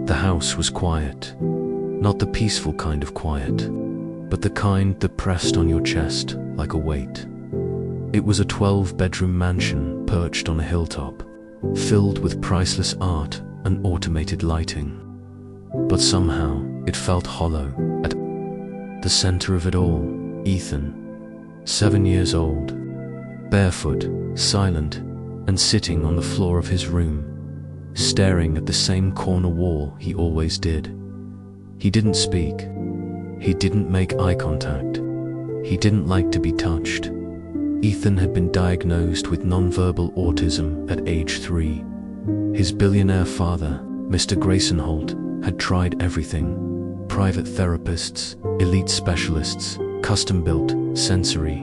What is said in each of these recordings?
The house was quiet. Not the peaceful kind of quiet, but the kind that pressed on your chest like a weight. It was a 12-bedroom mansion perched on a hilltop, filled with priceless art and automated lighting. But somehow it felt hollow. At the center of it all, Ethan, 7 years old, barefoot, silent, and sitting on the floor of his room, staring at the same corner wall he always did. He didn't speak. He didn't make eye contact. He didn't like to be touched. Ethan had been diagnosed with nonverbal autism at age 3. His billionaire father, Mr. Grayson Holt, had tried everything: private therapists, elite specialists, custom-built sensory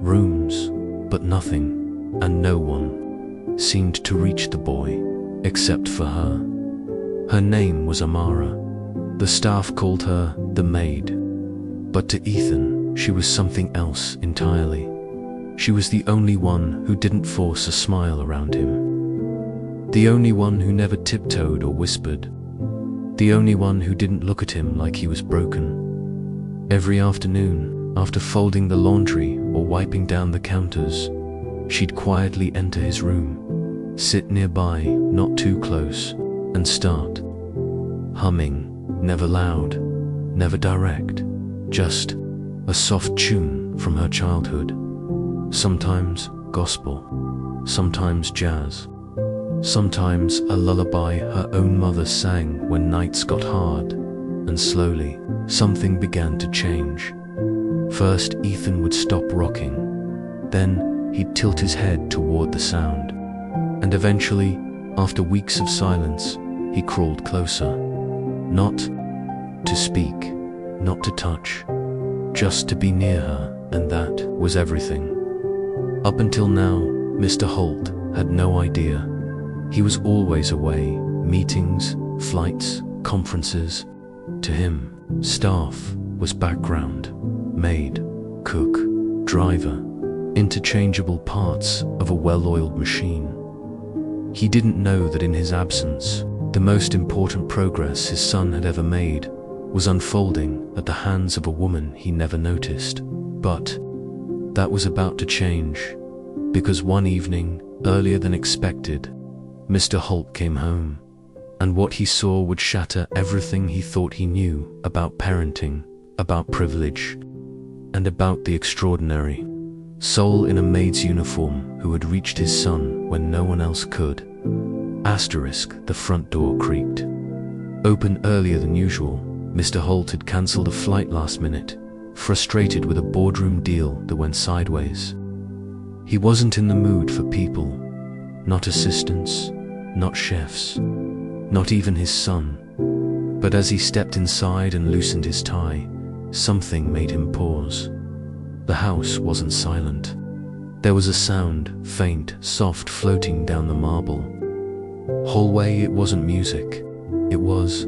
rooms, but nothing, and no one seemed to reach the boy, except for her. Her name was Amara. The staff called her the Maid. But to Ethan, she was something else entirely. She was the only one who didn't force a smile around him. The only one who never tiptoed or whispered. The only one who didn't look at him like he was broken. Every afternoon, after folding the laundry or wiping down the counters, she'd quietly enter his room, sit nearby, not too close, and start humming, never loud, never direct, just a soft tune from her childhood. Sometimes gospel, sometimes jazz, sometimes a lullaby her own mother sang when nights got hard, and slowly, something began to change. First, Ethan would stop rocking, then he'd tilt his head toward the sound, and eventually, after weeks of silence, he crawled closer. Not to speak, not to touch, just to be near her, and that was everything. Up until now, Mr. Holt had no idea. He was always away, meetings, flights, conferences. To him, staff was background, maid, cook, driver, interchangeable parts of a well-oiled machine. He didn't know that in his absence, the most important progress his son had ever made was unfolding at the hands of a woman he never noticed. But that was about to change, because one evening, earlier than expected, Mr. Holt came home, and what he saw would shatter everything he thought he knew about parenting, about privilege, and about the extraordinary soul in a maid's uniform who had reached his son when no one else could. Asterisk, the front door creaked. Open earlier than usual, Mr. Holt had cancelled a flight last minute, frustrated with a boardroom deal that went sideways. He wasn't in the mood for people, not assistants, not chefs, not even his son. But as he stepped inside and loosened his tie, something made him pause. The house wasn't silent. There was a sound, faint, soft, floating down the marble hallway. It wasn't music. It was ...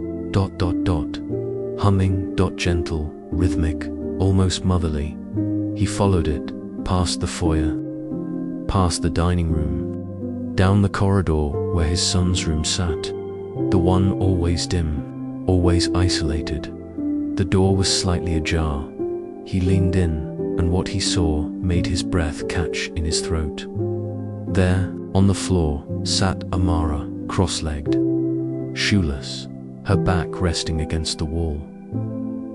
humming, gentle, rhythmic, almost motherly. He followed it, past the foyer, past the dining room, down the corridor where his son's room sat, the one always dim, always isolated. The door was slightly ajar. He leaned in, and what he saw made his breath catch in his throat. There, on the floor, sat Amara, cross-legged, shoeless, her back resting against the wall.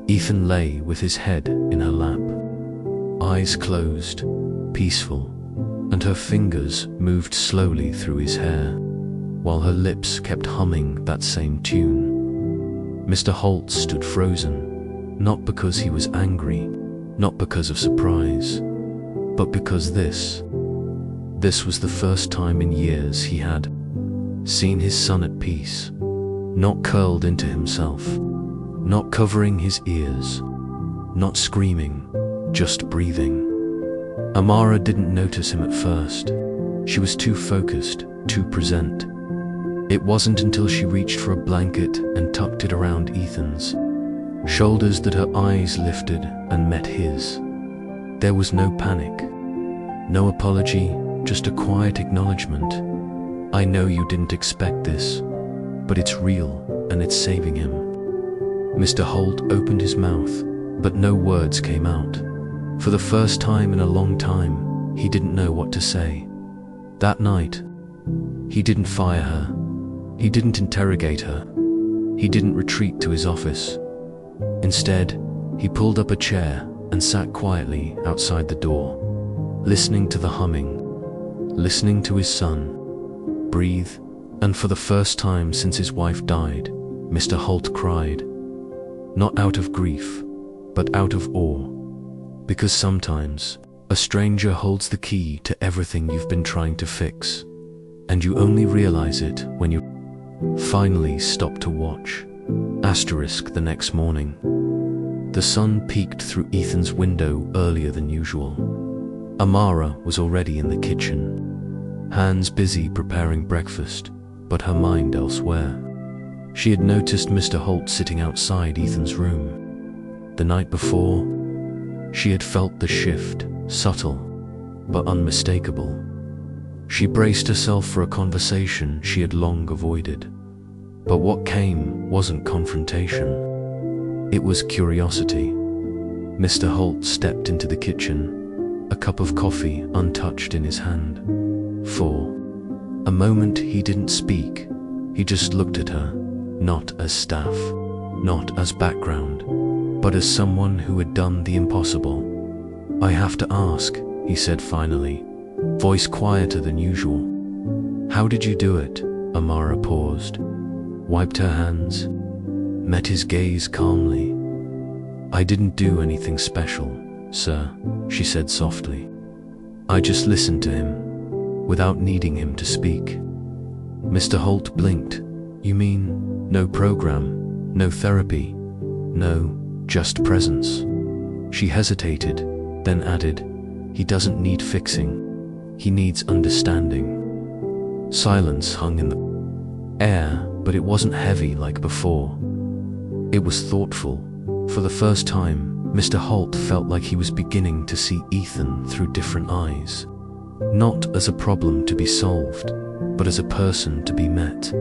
Ethan lay with his head in her lap, eyes closed, peaceful, and her fingers moved slowly through his hair, while her lips kept humming that same tune. Mr. Holt stood frozen, not because he was angry, not because of surprise, but because this was the first time in years he had seen his son at peace, not curled into himself, not covering his ears, not screaming, just breathing. Amara didn't notice him at first. She was too focused, too present. It wasn't until she reached for a blanket and tucked it around Ethan's shoulders that her eyes lifted and met his. There was no panic, no apology, just a quiet acknowledgement. I know you didn't expect this, but it's real. and it's saving him. Mr. Holt opened his mouth, but no words came out. For the first time in a long time, he didn't know what to say. That night, he didn't fire her. He didn't interrogate her. He didn't retreat to his office. Instead, he pulled up a chair and sat quietly outside the door, listening to the humming, listening to his son breathe. And for the first time since his wife died, Mr. Holt cried. Not out of grief, but out of awe. Because sometimes, a stranger holds the key to everything you've been trying to fix, and you only realize it when you finally stop to watch. Asterisk the next morning. The sun peeked through Ethan's window earlier than usual. Amara was already in the kitchen, hands busy preparing breakfast, but her mind elsewhere. She had noticed Mr. Holt sitting outside Ethan's room. The night before, she had felt the shift, subtle but unmistakable. She braced herself for a conversation she had long avoided. But what came wasn't confrontation. It was curiosity. Mr. Holt stepped into the kitchen, a cup of coffee untouched in his hand. For a moment he didn't speak. He just looked at her, not as staff, not as background, but as someone who had done the impossible. I have to ask, he said finally, voice quieter than usual. How did you do it? Amara paused, wiped her hands, met his gaze calmly. I didn't do anything special, sir, she said softly. I just listened to him, without needing him to speak. Mr. Holt blinked. You mean, no program, no therapy, no, just presence? She hesitated, then added, he doesn't need fixing. He needs understanding. Silence hung in the air, but it wasn't heavy like before. It was thoughtful. For the first time, Mr. Holt felt like he was beginning to see Ethan through different eyes. Not as a problem to be solved, but as a person to be met.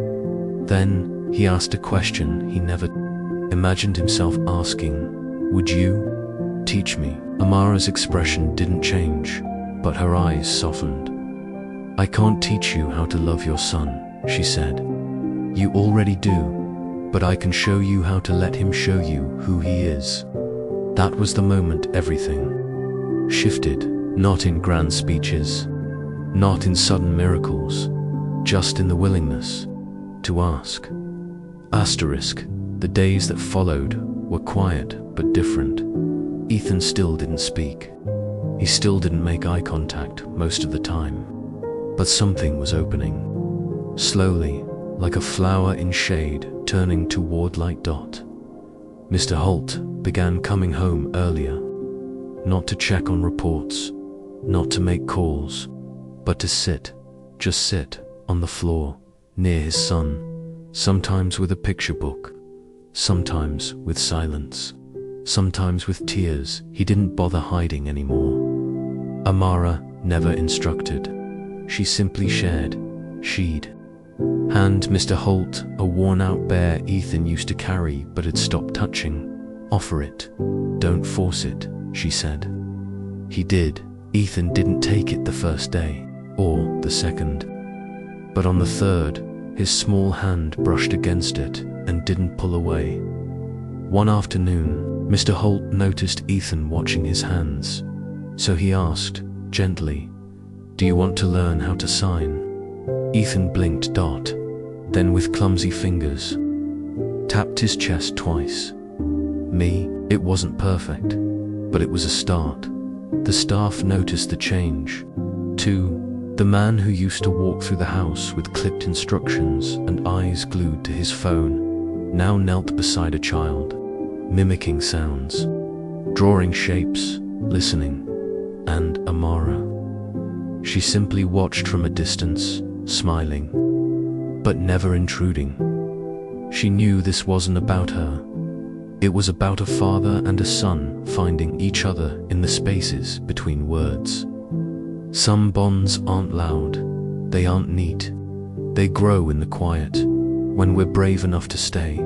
Then, he asked a question he never imagined himself asking. Would you teach me? Amara's expression didn't change, but her eyes softened. I can't teach you how to love your son, she said. You already do, but I can show you how to let him show you who he is. That was the moment everything shifted, not in grand speeches, not in sudden miracles, just in the willingness to ask. Asterisk, the days that followed were quiet but different. Ethan still didn't speak. He still didn't make eye contact most of the time. But something was opening. Slowly, like a flower in shade turning toward light dot. Mr. Holt began coming home earlier. Not to check on reports, not to make calls, but to sit, just sit, on the floor, near his son, sometimes with a picture book, sometimes with silence, sometimes with tears he didn't bother hiding anymore. Amara never instructed. She simply shared. She'd hand Mr. Holt a worn-out bear Ethan used to carry but had stopped touching. Offer it. Don't force it, she said. He did. Ethan didn't take it the first day, or the second. But on the third, his small hand brushed against it and didn't pull away. One afternoon, Mr. Holt noticed Ethan watching his hands, so he asked, gently, do you want to learn how to sign? Ethan blinked, then with clumsy fingers, tapped his chest twice. Me, it wasn't perfect, but it was a start. The staff noticed the change. Too, the man who used to walk through the house with clipped instructions and eyes glued to his phone, now knelt beside a child, mimicking sounds, drawing shapes, listening. And Amara. She simply watched from a distance, smiling, but never intruding. She knew this wasn't about her. It was about a father and a son finding each other in the spaces between words. Some bonds aren't loud, they aren't neat. They grow in the quiet, when we're brave enough to stay.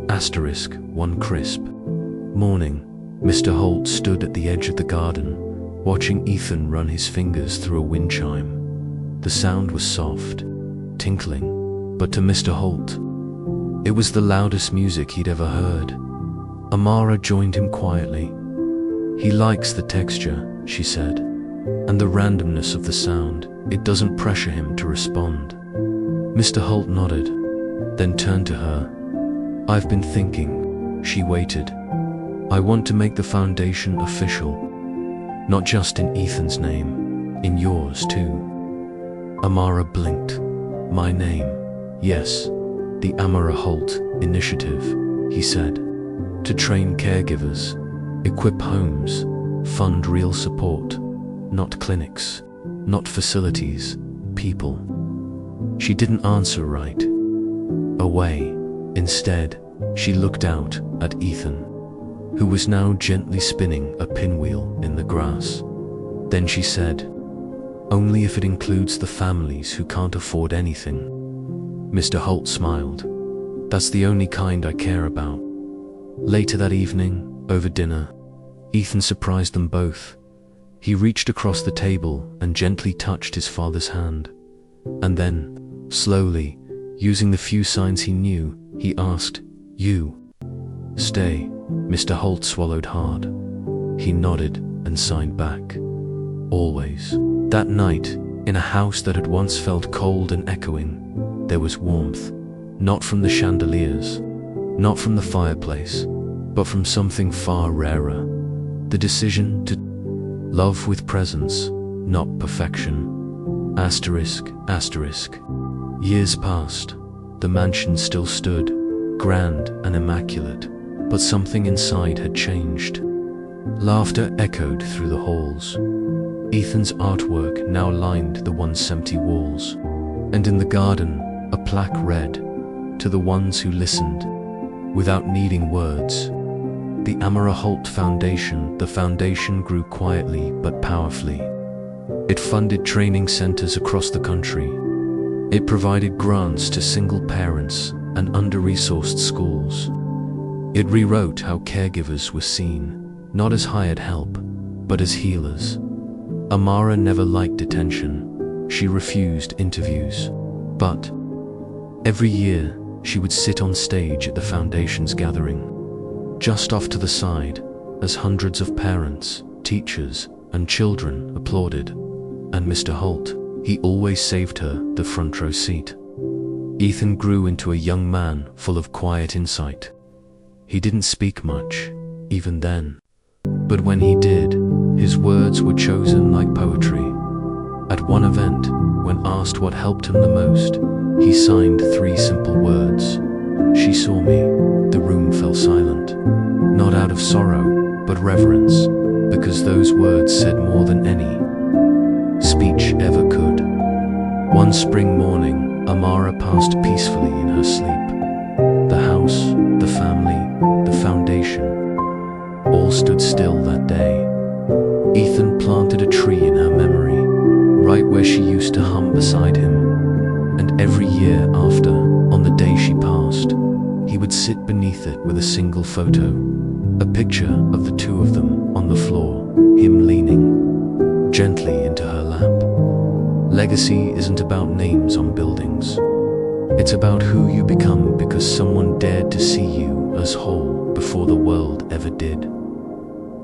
Asterisk, one crisp morning, Mr. Holt stood at the edge of the garden, watching Ethan run his fingers through a wind chime. The sound was soft, tinkling, but to Mr. Holt, it was the loudest music he'd ever heard. Amara joined him quietly. "He likes the texture," she said, "and the randomness of the sound. It doesn't pressure him to respond." Mr. Holt nodded, then turned to her. "I've been thinking." She waited. "I want to make the foundation official. Not just in Ethan's name, in yours too." Amara blinked. "My name?" "Yes, the Amara Holt Initiative," he said. "To train caregivers, equip homes, fund real support, not clinics, not facilities, people." She didn't answer right away. Instead, she looked out at Ethan, who was now gently spinning a pinwheel in the grass. Then she said, "Only if it includes the families who can't afford anything." Mr. Holt smiled. "That's the only kind I care about." Later that evening, over dinner, Ethan surprised them both. He reached across the table and gently touched his father's hand. And then, slowly, using the few signs he knew, he asked, "You stay?" Mr. Holt swallowed hard. He nodded and signed back. "Always." That night, in a house that had once felt cold and echoing, there was warmth, not from the chandeliers, not from the fireplace, but from something far rarer. The decision to love with presence, not perfection. Asterisk, asterisk. Years passed. The mansion still stood, grand and immaculate, but something inside had changed. Laughter echoed through the halls. Ethan's artwork now lined the once empty walls, and in the garden, a plaque read, "To the ones who listened, without needing words." The Amara Holt Foundation. The foundation grew quietly but powerfully. It funded training centers across the country. It provided grants to single parents and under-resourced schools. It rewrote how caregivers were seen, not as hired help, but as healers. Amara never liked attention. She refused interviews. But every year, she would sit on stage at the foundation's gathering, just off to the side, as hundreds of parents, teachers, and children applauded. And Mr. Holt, he always saved her the front row seat. Ethan grew into a young man full of quiet insight. He didn't speak much, even then. But when he did, his words were chosen like poetry. At one event, when asked what helped him the most, he signed 3 simple words. "She saw me." The room fell silent. Not out of sorrow, but reverence, because those words said more than any speech ever could. One spring morning, Amara passed peacefully in her sleep. The house, the family, the foundation, all stood still that day. Ethan planted a tree in her memory, right where she used to hum beside him. And every year after, on the day she passed, he would sit beneath it with a single photo, a picture of the two of them on the floor, him leaning gently into her lap. Legacy isn't about names on buildings. It's about who you become because someone dared to see you as whole before the world ever did.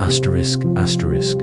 Asterisk, asterisk.